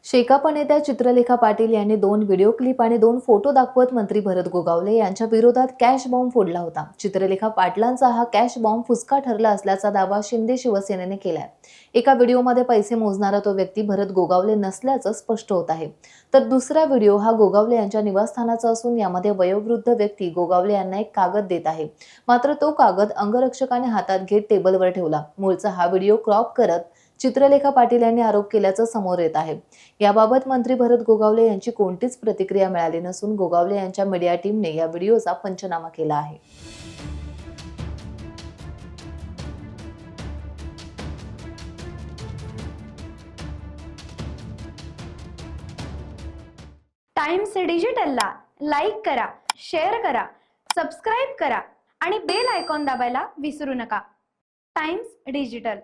शेकाप नेत्या चित्रलेखा पाटील यांनी 2 video clip आणि 2 फोटो दाखवत मंत्री भरत गोगावले यांच्या विरोधात कॅश बॉम्ब फोडला होता। चित्रलेखा पाटलांचा हा कॅश बॉम्ब फुसका ठरला असल्याचा दावा शिंदे शिवसेनेने केलाय। एका व्हिडिओमध्ये पैसे मोजणारा तो व्यक्ती भरत गोगावले नसल्याचं स्पष्ट होत आहे, तर दुसरा व्हिडिओ हा गोगावले यांच्या निवासस्थानाचा असून यामध्ये वयोवृद्ध व्यक्ती गोगावले यांना एक कागद देत आहे। मात्र तो कागद अंगरक्षकाने हातात घेत टेबलवर ठेवला। मूळचा हा व्हिडिओ क्रॉप करत चित्रलेखा पाटील यांनी आरोप केल्याचं समोर येत आहे। याबाबत मंत्री भरत गोगावले यांची कोणतीच प्रतिक्रिया मिळाली नसून गोगावले यांच्या मीडिया टीमने या व्हिडिओचा पंचनामा केला आहे। टाइम्स डिजिटलला लाईक करा, शेअर करा, सबस्क्राइब करा आणि बेल आयकॉन दाबायला विसरू नका। Times digital.